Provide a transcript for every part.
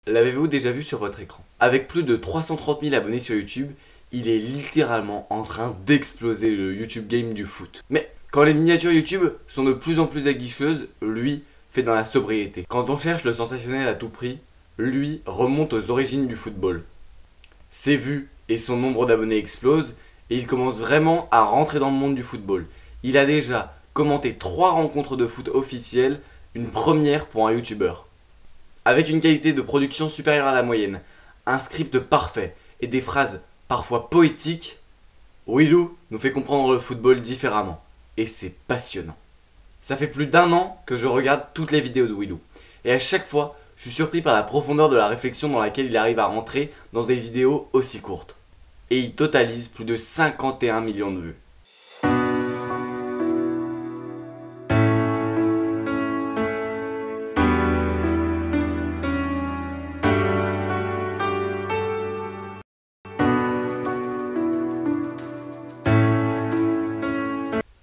L'avez-vous déjà vu sur votre écran? Avec plus de 330 000 abonnés sur YouTube, il est littéralement en train d'exploser le YouTube game du foot. Mais quand les miniatures YouTube sont de plus en plus aguicheuses, lui fait dans la sobriété. Quand on cherche le sensationnel à tout prix, lui remonte aux origines du football. Ses vues et son nombre d'abonnés explosent et il commence vraiment à rentrer dans le monde du football. Il a déjà commenté 3 rencontres de foot officielles, une première pour un YouTuber. Avec une qualité de production supérieure à la moyenne, un script parfait et des phrases parfois poétiques, Willou nous fait comprendre le football différemment. Et c'est passionnant. Ça fait plus d'1 an que je regarde toutes les vidéos de Willou. Et à chaque fois, je suis surpris par la profondeur de la réflexion dans laquelle il arrive à rentrer dans des vidéos aussi courtes. Et il totalise plus de 51 millions de vues.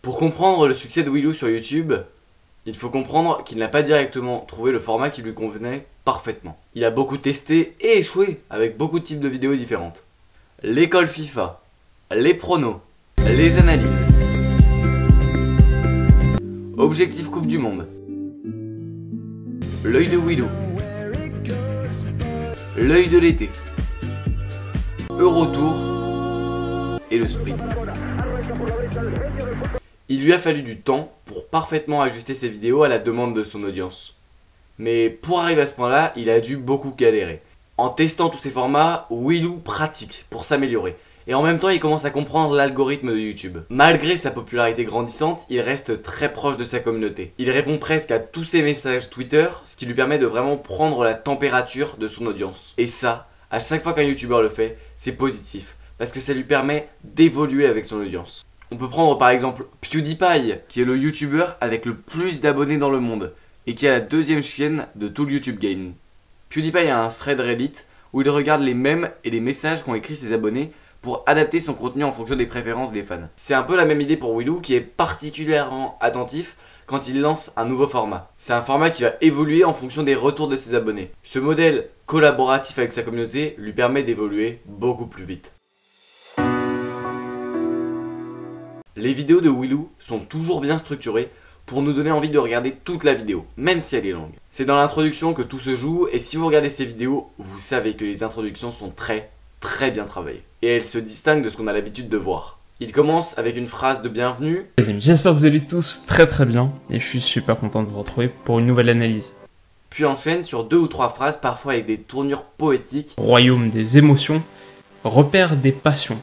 Pour comprendre le succès de Willou sur YouTube, il faut comprendre qu'il n'a pas directement trouvé le format qui lui convenait parfaitement. Il a beaucoup testé et échoué avec beaucoup de types de vidéos différentes. L'école FIFA, les pronos, les analyses, objectif Coupe du Monde, l'œil de Willou, l'œil de l'été, Eurotour et le sprint. Il lui a fallu du temps pour parfaitement ajuster ses vidéos à la demande de son audience. Mais pour arriver à ce point-là, il a dû beaucoup galérer. En testant tous ces formats, Willou pratique pour s'améliorer. Et en même temps, il commence à comprendre l'algorithme de YouTube. Malgré sa popularité grandissante, il reste très proche de sa communauté. Il répond presque à tous ses messages Twitter, ce qui lui permet de vraiment prendre la température de son audience. Et ça, à chaque fois qu'un YouTuber le fait, c'est positif, parce que ça lui permet d'évoluer avec son audience. On peut prendre par exemple PewDiePie, qui est le YouTuber avec le plus d'abonnés dans le monde, et qui a la 2e chaîne de tout le YouTube game. PewDiePie a un thread Reddit où il regarde les mèmes et les messages qu'ont écrit ses abonnés pour adapter son contenu en fonction des préférences des fans. C'est un peu la même idée pour Willou qui est particulièrement attentif quand il lance un nouveau format. C'est un format qui va évoluer en fonction des retours de ses abonnés. Ce modèle collaboratif avec sa communauté lui permet d'évoluer beaucoup plus vite. Les vidéos de Willou sont toujours bien structurées pour nous donner envie de regarder toute la vidéo, même si elle est longue. C'est dans l'introduction que tout se joue et si vous regardez ces vidéos, vous savez que les introductions sont très bien travaillées. Et elles se distinguent de ce qu'on a l'habitude de voir. Il commence avec une phrase de bienvenue. Les amis, j'espère que vous allez tous très bien et je suis super content de vous retrouver pour une nouvelle analyse. Puis enchaîne sur 2 ou 3 phrases, parfois avec des tournures poétiques. Royaume des émotions, repère des passions.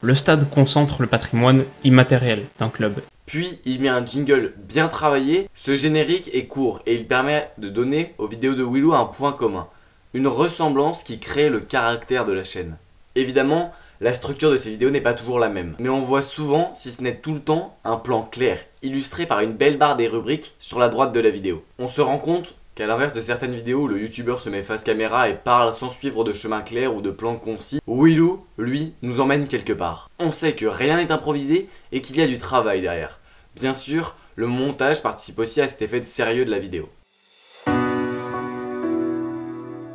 Le stade concentre le patrimoine immatériel d'un club. Puis il met un jingle bien travaillé. Ce générique est court et il permet de donner aux vidéos de Willou un point commun. Une ressemblance qui crée le caractère de la chaîne. Évidemment, la structure de ces vidéos n'est pas toujours la même. Mais on voit souvent, si ce n'est tout le temps, un plan clair, illustré par une belle barre des rubriques sur la droite de la vidéo. On se rend compte qu'à l'inverse de certaines vidéos où le youtubeur se met face caméra et parle sans suivre de chemin clair ou de plan concis, Willou, lui, nous emmène quelque part. On sait que rien n'est improvisé et qu'il y a du travail derrière. Bien sûr, le montage participe aussi à cet effet de sérieux de la vidéo.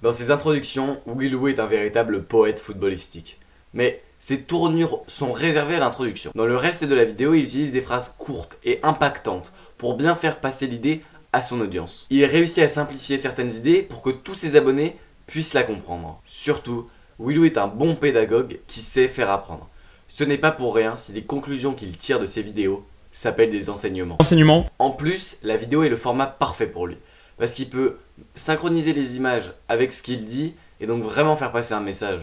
Dans ses introductions, Willou est un véritable poète footballistique. Mais ses tournures sont réservées à l'introduction. Dans le reste de la vidéo, il utilise des phrases courtes et impactantes pour bien faire passer l'idée à son audience. Il réussit à simplifier certaines idées pour que tous ses abonnés puissent la comprendre. Surtout, Willou est un bon pédagogue qui sait faire apprendre. Ce n'est pas pour rien si les conclusions qu'il tire de ses vidéos s'appellent des enseignements. En plus, la vidéo est le format parfait pour lui, parce qu'il peut synchroniser les images avec ce qu'il dit et donc vraiment faire passer un message.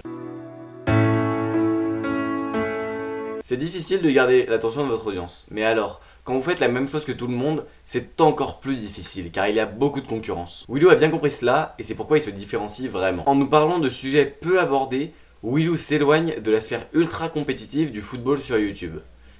C'est difficile de garder l'attention de votre audience, mais alors, quand vous faites la même chose que tout le monde, c'est encore plus difficile car il y a beaucoup de concurrence. Willou a bien compris cela et c'est pourquoi il se différencie vraiment. En nous parlant de sujets peu abordés, Willou s'éloigne de la sphère ultra compétitive du football sur YouTube.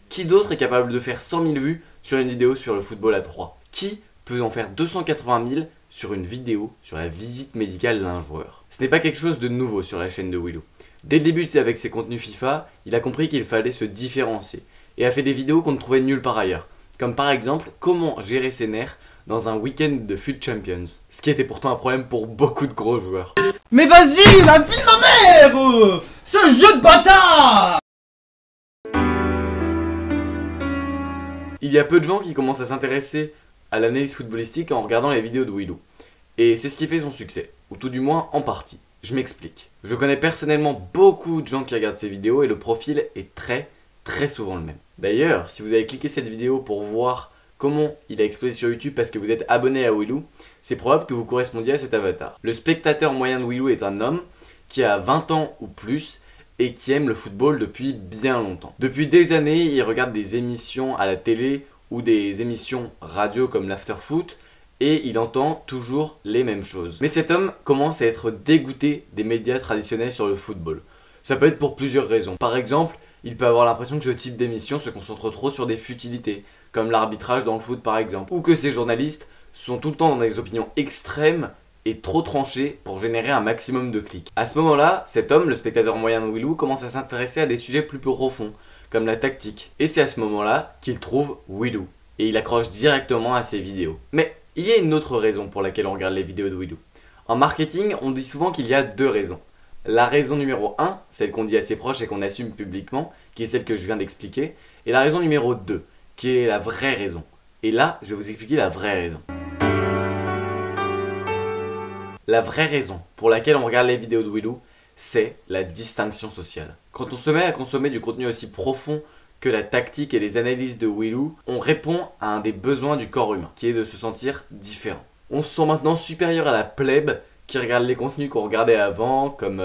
Qui d'autre est capable de faire 100 000 vues sur une vidéo sur le football à 3? Qui peut en faire 280 000 sur une vidéo sur la visite médicale d'un joueur? Ce n'est pas quelque chose de nouveau sur la chaîne de Willou. Dès le début avec ses contenus FIFA, il a compris qu'il fallait se différencier et a fait des vidéos qu'on ne trouvait nulle part ailleurs. Comme par exemple comment gérer ses nerfs dans un week-end de FUT Champions. Ce qui était pourtant un problème pour beaucoup de gros joueurs. Mais vas-y, la vie de ma mère ce jeu de bâtard! Il y a peu de gens qui commencent à s'intéresser à l'analyse footballistique en regardant les vidéos de Willou. Et c'est ce qui fait son succès, ou tout du moins en partie. Je m'explique. Je connais personnellement beaucoup de gens qui regardent ces vidéos et le profil est très souvent le même. D'ailleurs, si vous avez cliqué cette vidéo pour voir comment il a explosé sur YouTube parce que vous êtes abonné à Willou, c'est probable que vous correspondiez à cet avatar. Le spectateur moyen de Willou est un homme qui a 20 ans ou plus et qui aime le football depuis bien longtemps. Depuis des années, il regarde des émissions à la télé ou des émissions radio comme l'Afterfoot et il entend toujours les mêmes choses. Mais cet homme commence à être dégoûté des médias traditionnels sur le football. Ça peut être pour plusieurs raisons. Par exemple, il peut avoir l'impression que ce type d'émission se concentre trop sur des futilités, comme l'arbitrage dans le foot par exemple, ou que ces journalistes sont tout le temps dans des opinions extrêmes et trop tranchées pour générer un maximum de clics. À ce moment-là, cet homme, le spectateur moyen de Willou, commence à s'intéresser à des sujets plus profonds, comme la tactique. Et c'est à ce moment-là qu'il trouve Willou, et il accroche directement à ses vidéos. Mais il y a une autre raison pour laquelle on regarde les vidéos de Willou. En marketing, on dit souvent qu'il y a deux raisons. La raison numéro 1, celle qu'on dit à ses proches et qu'on assume publiquement, qui est celle que je viens d'expliquer, et la raison numéro 2, qui est la vraie raison. Et là, je vais vous expliquer la vraie raison. La vraie raison pour laquelle on regarde les vidéos de Willou, c'est la distinction sociale. Quand on se met à consommer du contenu aussi profond que la tactique et les analyses de Willou, on répond à un des besoins du corps humain, qui est de se sentir différent. On se sent maintenant supérieur à la plèbe qui regarde les contenus qu'on regardait avant, comme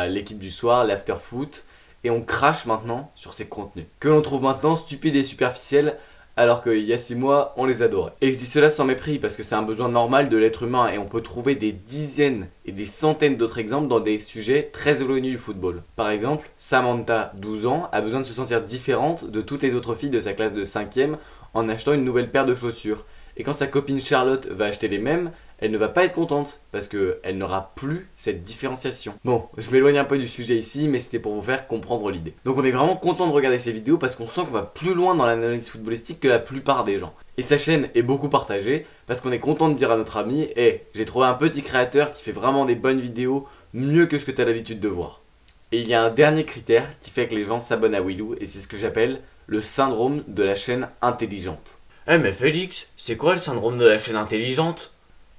l'équipe du soir, l'afterfoot, et on crache maintenant sur ces contenus, que l'on trouve maintenant stupides et superficiels, alors qu'il y a 6 mois, on les adorait. Et je dis cela sans mépris, parce que c'est un besoin normal de l'être humain, et on peut trouver des dizaines et des centaines d'autres exemples dans des sujets très éloignés du football. Par exemple, Samantha, 12 ans, a besoin de se sentir différente de toutes les autres filles de sa classe de 5e en achetant une nouvelle paire de chaussures. Et quand sa copine Charlotte va acheter les mêmes, elle ne va pas être contente parce qu'elle n'aura plus cette différenciation. Bon, je m'éloigne un peu du sujet ici, mais c'était pour vous faire comprendre l'idée. Donc on est vraiment content de regarder ces vidéos parce qu'on sent qu'on va plus loin dans l'analyse footballistique que la plupart des gens. Et sa chaîne est beaucoup partagée parce qu'on est content de dire à notre ami « Hey, j'ai trouvé un petit créateur qui fait vraiment des bonnes vidéos, mieux que ce que tu as l'habitude de voir. » Et il y a un dernier critère qui fait que les gens s'abonnent à Willou et c'est ce que j'appelle le syndrome de la chaîne intelligente. Eh mais Félix, c'est quoi le syndrome de la chaîne intelligente?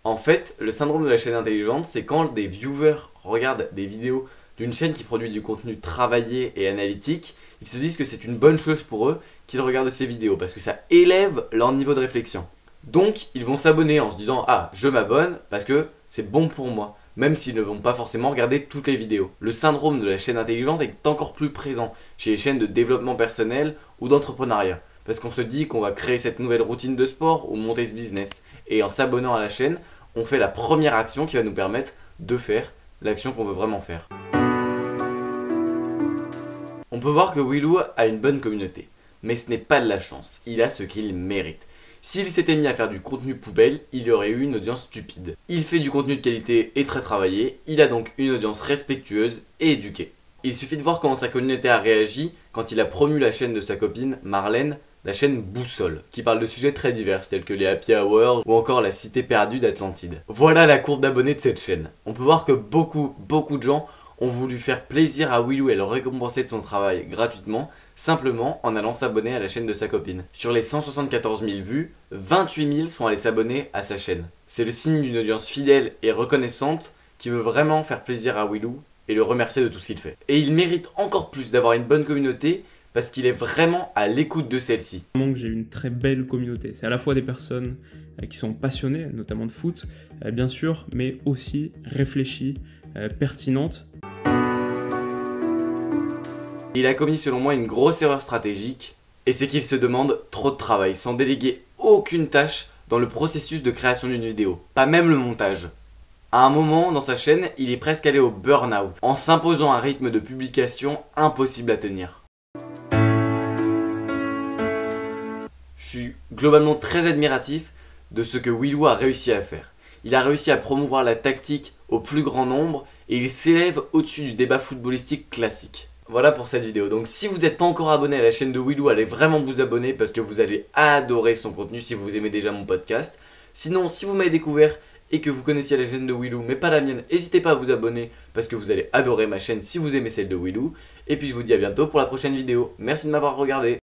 En fait, le syndrome de la chaîne intelligente, c'est quand des viewers regardent des vidéos d'une chaîne qui produit du contenu travaillé et analytique, ils se disent que c'est une bonne chose pour eux qu'ils regardent ces vidéos parce que ça élève leur niveau de réflexion. Donc, ils vont s'abonner en se disant « Ah, je m'abonne parce que c'est bon pour moi », même s'ils ne vont pas forcément regarder toutes les vidéos. Le syndrome de la chaîne intelligente est encore plus présent chez les chaînes de développement personnel ou d'entrepreneuriat. Parce qu'on se dit qu'on va créer cette nouvelle routine de sport ou monter ce business. Et en s'abonnant à la chaîne, on fait la première action qui va nous permettre de faire l'action qu'on veut vraiment faire. On peut voir que Willou a une bonne communauté. Mais ce n'est pas de la chance, il a ce qu'il mérite. S'il s'était mis à faire du contenu poubelle, il aurait eu une audience stupide. Il fait du contenu de qualité et très travaillé, il a donc une audience respectueuse et éduquée. Il suffit de voir comment sa communauté a réagi quand il a promu la chaîne de sa copine, Marlène, la chaîne Boussole, qui parle de sujets très divers tels que les happy hours ou encore la cité perdue d'Atlantide. Voilà la courbe d'abonnés de cette chaîne. On peut voir que beaucoup de gens ont voulu faire plaisir à Willou et le récompenser de son travail gratuitement, simplement en allant s'abonner à la chaîne de sa copine. Sur les 174 000 vues, 28 000 sont allés s'abonner à sa chaîne. C'est le signe d'une audience fidèle et reconnaissante qui veut vraiment faire plaisir à Willou et le remercier de tout ce qu'il fait. Et il mérite encore plus d'avoir une bonne communauté parce qu'il est vraiment à l'écoute de celle-ci. J'ai une très belle communauté. C'est à la fois des personnes qui sont passionnées, notamment de foot, bien sûr, mais aussi réfléchies, pertinentes. Il a commis selon moi une grosse erreur stratégique, et c'est qu'il se demande trop de travail, sans déléguer aucune tâche dans le processus de création d'une vidéo, pas même le montage. À un moment dans sa chaîne, il est presque allé au burn-out, en s'imposant un rythme de publication impossible à tenir. Je suis globalement très admiratif de ce que Willou a réussi à faire. Il a réussi à promouvoir la tactique au plus grand nombre et il s'élève au-dessus du débat footballistique classique. Voilà pour cette vidéo. Donc si vous n'êtes pas encore abonné à la chaîne de Willou, allez vraiment vous abonner parce que vous allez adorer son contenu si vous aimez déjà mon podcast. Sinon, si vous m'avez découvert et que vous connaissiez la chaîne de Willou, mais pas la mienne, n'hésitez pas à vous abonner parce que vous allez adorer ma chaîne si vous aimez celle de Willou. Et puis je vous dis à bientôt pour la prochaine vidéo. Merci de m'avoir regardé.